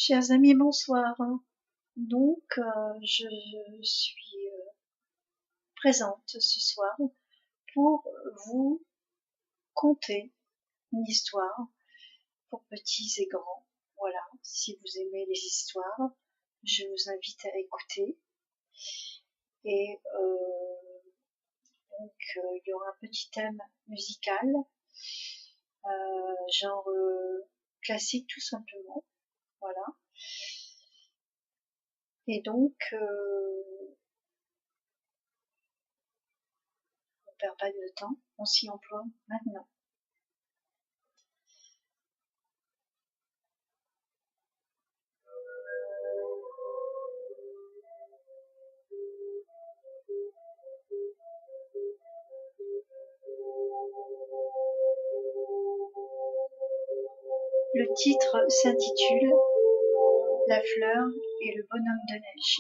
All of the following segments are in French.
Chers amis, bonsoir. Donc, je suis présente ce soir pour vous conter une histoire pour petits et grands. Voilà, si vous aimez les histoires, je vous invite à écouter. Et donc, il y aura un petit thème musical, genre classique tout simplement. Voilà. Et donc, on perd pas de temps, on s'y emploie maintenant. Le titre s'intitule La fleur et le bonhomme de neige.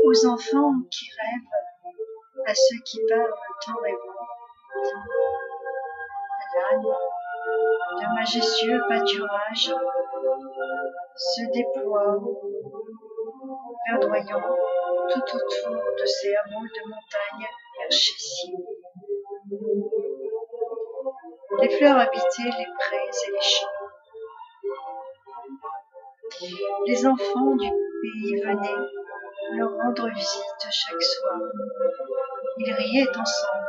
Aux enfants qui rêvent, à ceux qui parlent tant rêvant, l'âne, de majestueux pâturages, se déploie, verdoyant, tout autour de ces hameaux de montagne perchés si haut. Les fleurs habitaient les prés et les champs. Les enfants du pays venaient leur rendre visite chaque soir. Ils riaient ensemble.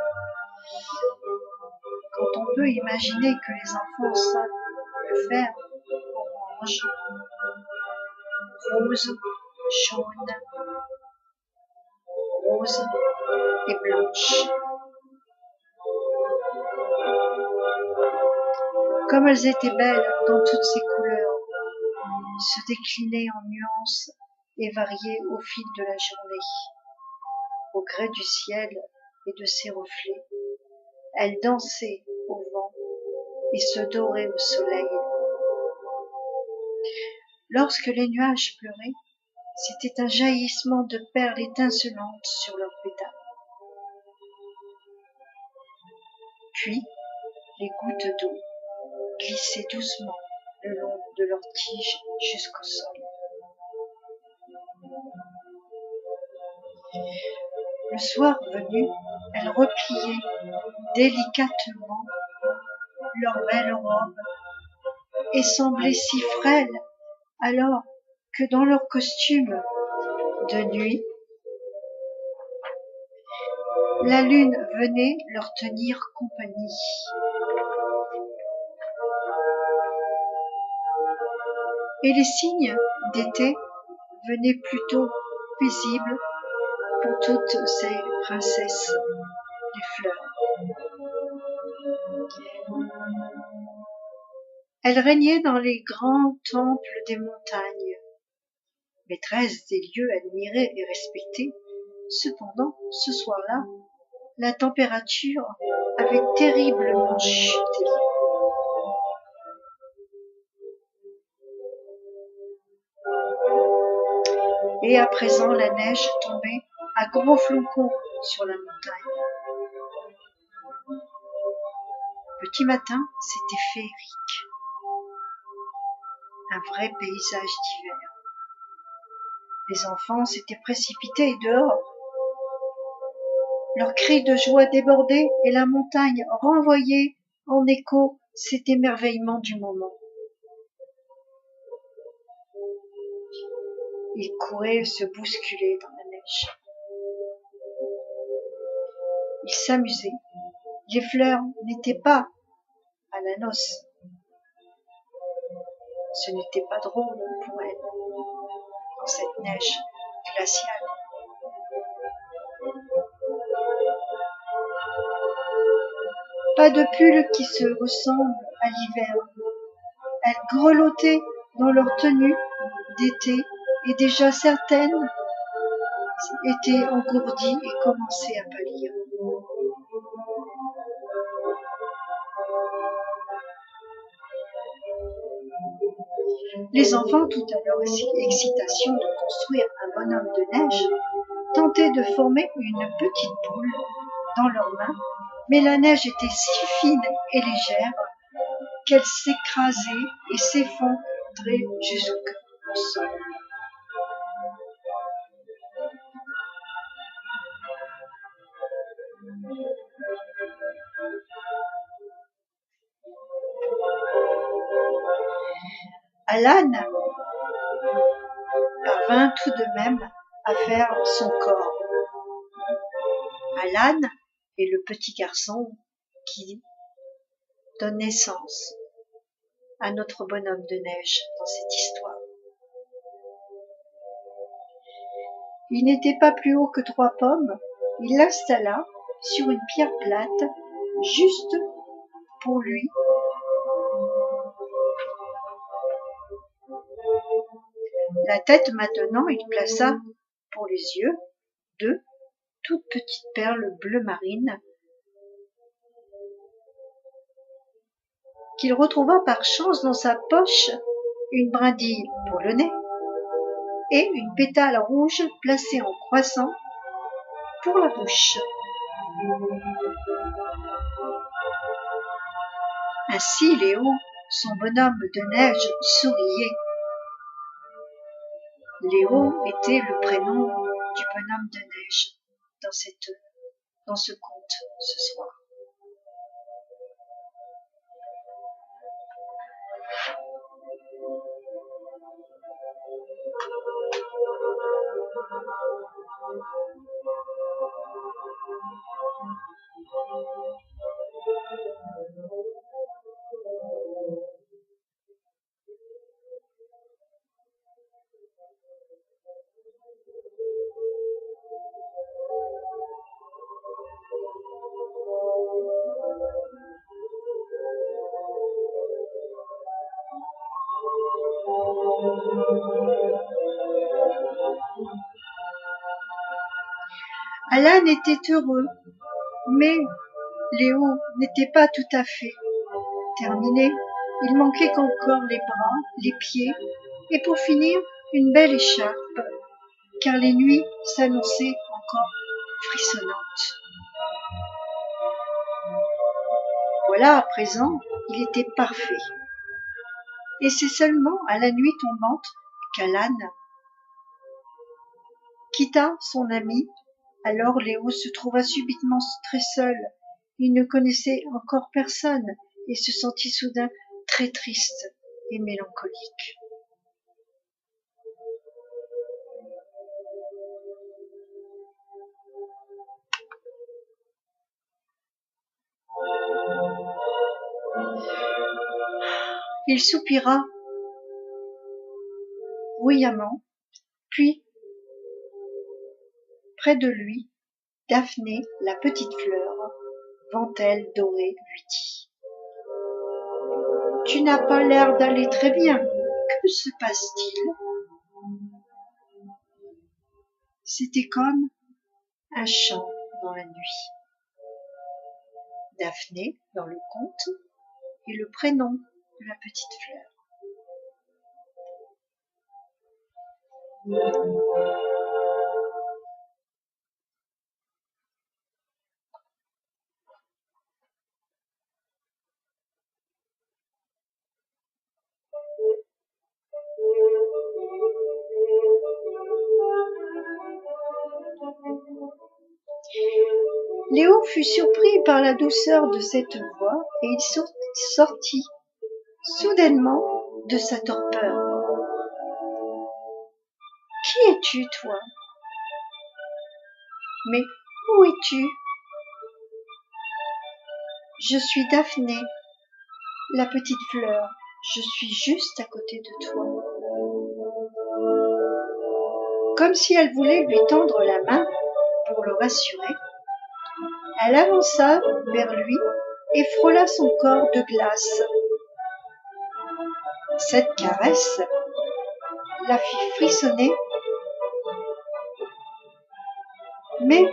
Quand on peut imaginer que les enfants savent le faire, orange, rose, jaune, rose et blanche. Comme elles étaient belles dans toutes ces couleurs, se déclinaient en nuances et variaient au fil de la journée. Au gré du ciel et de ses reflets, elles dansaient au vent et se doraient au soleil. Lorsque les nuages pleuraient, c'était un jaillissement de perles étincelantes sur leurs pétales. Puis, les gouttes d'eau glissaient doucement le long de leurs tiges jusqu'au sol. Le soir venu, elles repliaient délicatement leurs belles robes et semblaient si frêles alors que dans leur costume de nuit, la lune venait leur tenir compagnie. Et les cygnes d'été venaient plutôt paisibles pour toutes ces princesses des fleurs. Elles régnaient dans les grands temples des montagnes, maîtresses des lieux admirés et respectés. Cependant, ce soir-là, la température avait terriblement chuté. Et à présent, la neige tombait à gros flocons sur la montagne. Petit matin, c'était féerique. Un vrai paysage d'hiver. Les enfants s'étaient précipités dehors. Leurs cris de joie débordaient et la montagne renvoyait en écho cet émerveillement du moment. Ils couraient se bousculer dans la neige. Ils s'amusaient. Les fleurs n'étaient pas à la noce. Ce n'était pas drôle pour elles dans cette neige glaciale. Pas de pull qui se ressemble à l'hiver. Elles grelottaient dans leur tenue d'été et déjà certaines étaient engourdies et commençaient à pâlir. Les enfants, tout à leur excitation de construire un bonhomme de neige, tentaient de former une petite boule dans leurs mains, mais la neige était si fine et légère qu'elle s'écrasait et s'effondrait jusqu'au sol. Alan parvint tout de même à faire son corps. Alan est le petit garçon qui donne naissance à notre bonhomme de neige dans cette histoire. Il n'était pas plus haut que 3 pommes. Il l'installa sur une pierre plate, juste pour lui. La tête maintenant, il plaça pour les yeux 2 toutes petites perles bleu marine qu'il retrouva par chance dans sa poche, une brindille pour le nez et une pétale rouge placée en croissant pour la bouche. Ainsi Léo, son bonhomme de neige, souriait. Léo était le prénom du bonhomme de neige dans ce conte ce soir. Alan était heureux, mais Léo n'était pas tout à fait terminé. Il manquait encore les bras, les pieds, et pour finir, une belle écharpe, car les nuits s'annonçaient encore frissonnantes. Voilà, à présent, il était parfait. Et c'est seulement à la nuit tombante qu'Alan quitta son ami. Alors Léo se trouva subitement très seul. Il ne connaissait encore personne et se sentit soudain très triste et mélancolique. Il soupira bruyamment, puis, près de lui, Daphné, la petite fleur, ventelle dorée, lui dit : « Tu n'as pas l'air d'aller très bien. Que se passe-t-il ? » C'était comme un chant dans la nuit. Daphné, dans le conte, est le prénom de la petite fleur. Léo fut surpris par la douceur de cette voix et il sortit soudainement de sa torpeur. « Qui es-tu, toi ? Mais où es-tu ? » ?»« Je suis Daphné, la petite fleur. Je suis juste à côté de toi. » Comme si elle voulait lui tendre la main pour le rassurer, elle avança vers lui et frôla son corps de glace. Cette caresse la fit frissonner, mais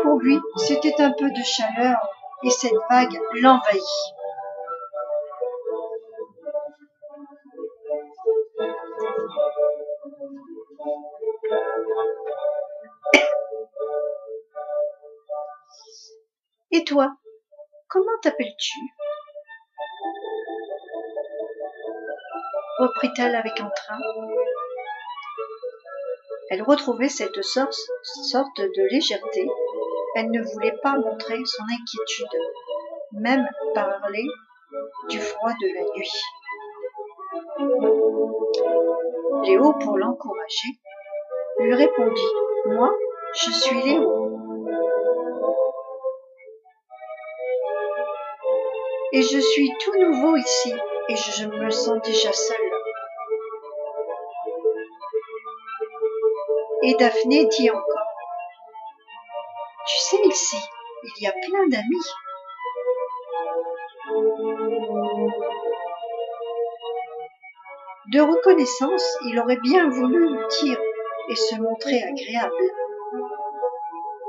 pour lui, c'était un peu de chaleur et cette vague l'envahit. Et toi, comment t'appelles-tu? Reprit-elle avec entrain. Elle retrouvait cette sorte de légèreté. Elle ne voulait pas montrer son inquiétude, même parler du froid de la nuit. Léo, pour l'encourager, lui répondit: « Moi, je suis Léo. Et je suis tout nouveau ici, et je me sens déjà seule. » Et Daphné dit encore: « Tu sais, ici, il y a plein d'amis. » De reconnaissance, il aurait bien voulu dire et se montrer agréable.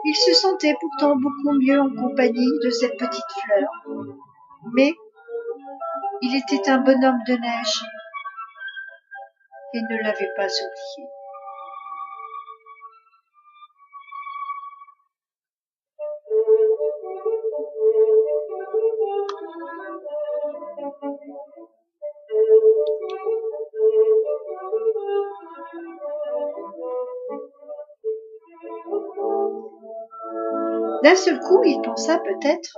Il se sentait pourtant beaucoup mieux en compagnie de cette petite fleur, mais il était un bonhomme de neige et ne l'avait pas oublié. D'un seul coup, il pensa peut-être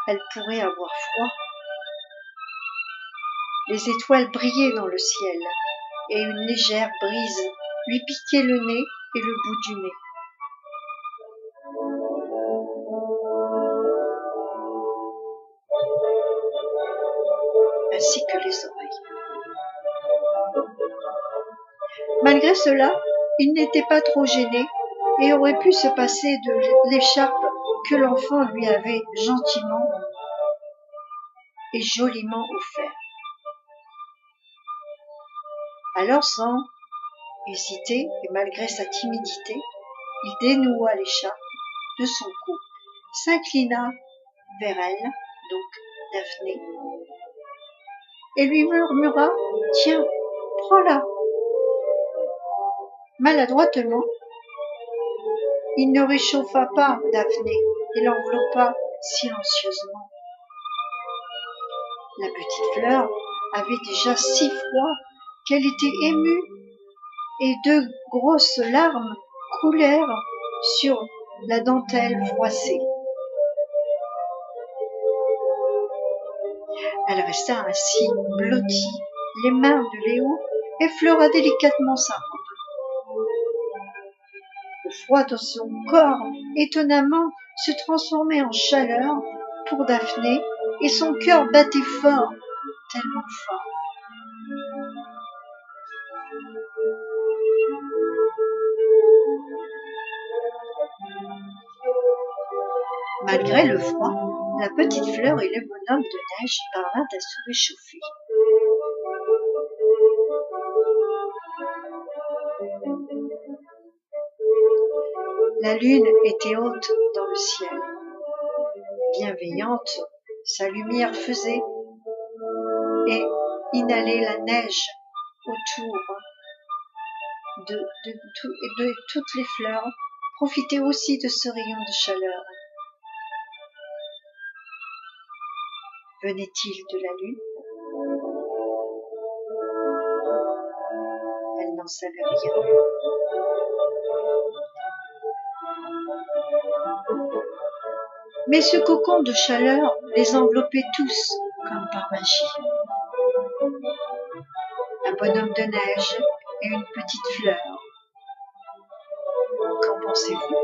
elle pourrait avoir froid. Les étoiles brillaient dans le ciel et une légère brise lui piquait le nez et le bout du nez. Ainsi que les oreilles. Malgré cela, il n'était pas trop gêné et aurait pu se passer de l'écharpe que l'enfant lui avait gentiment et joliment offert. Alors, sans hésiter et malgré sa timidité, il dénoua l'écharpe de son cou, s'inclina vers elle, donc Daphné, et lui murmura: « Tiens, prends-la. » Maladroitement, il ne réchauffa pas Daphné et l'enveloppa silencieusement. La petite fleur avait déjà si froid qu'elle était émue et deux grosses larmes coulèrent sur la dentelle froissée. Elle resta ainsi blottie, les mains de Léo effleura délicatement sa robe. Le froid de son corps, étonnamment, se transformait en chaleur pour Daphné et son cœur battait fort, tellement fort. Malgré le froid, la petite fleur et le bonhomme de neige parvinrent à se réchauffer. La lune était haute dans le ciel. Bienveillante, sa lumière faisait et inhalait la neige autour de toutes les fleurs, profitaient aussi de ce rayon de chaleur. Venait-il de la lune? Elle n'en savait rien. Mais ce cocon de chaleur les enveloppait tous comme par magie. Un bonhomme de neige et une petite fleur. Qu'en pensez-vous?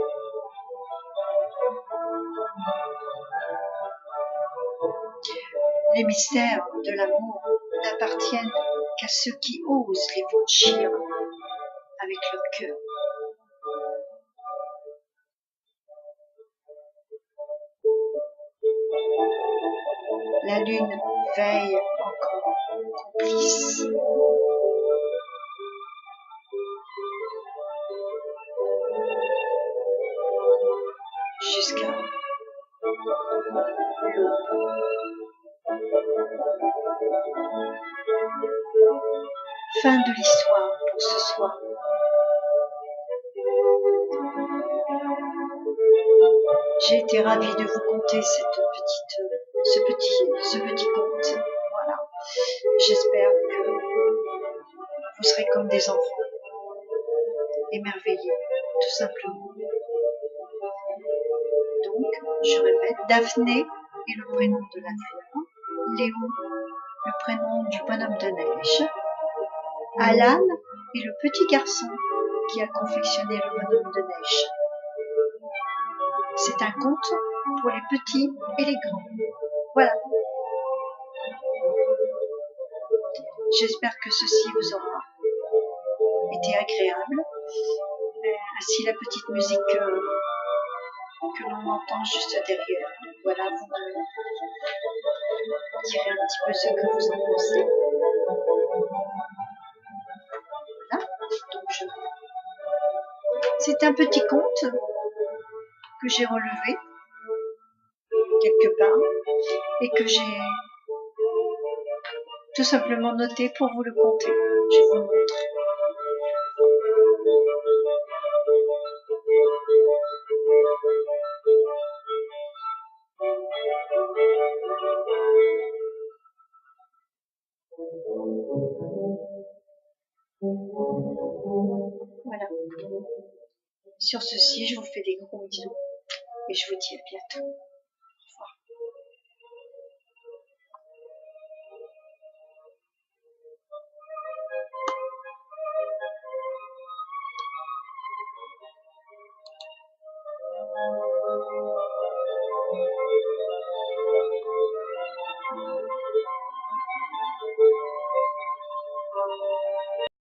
Les mystères de l'amour n'appartiennent qu'à ceux qui osent les franchir avec leur cœur. La lune veille encore, complice. Fin de l'histoire pour ce soir. J'ai été ravie de vous conter ce petit conte. Voilà. J'espère que vous serez comme des enfants, émerveillés, tout simplement. Donc, je répète, Daphné est le prénom de la fleur, Léo, le prénom du bonhomme de neige, Alan est le petit garçon qui a confectionné le bonhomme de neige. C'est un conte pour les petits et les grands. Voilà. J'espère que ceci vous aura été agréable. Si la petite musique que l'on entend juste derrière, voilà, vous me direz un petit peu ce que vous en pensez. Voilà. Donc c'est un petit conte que j'ai relevé quelque part et que j'ai tout simplement noté pour vous le conter. Je vous montre. Voilà. Sur ceci, je vous fais des gros bisous et je vous dis à bientôt. Au revoir.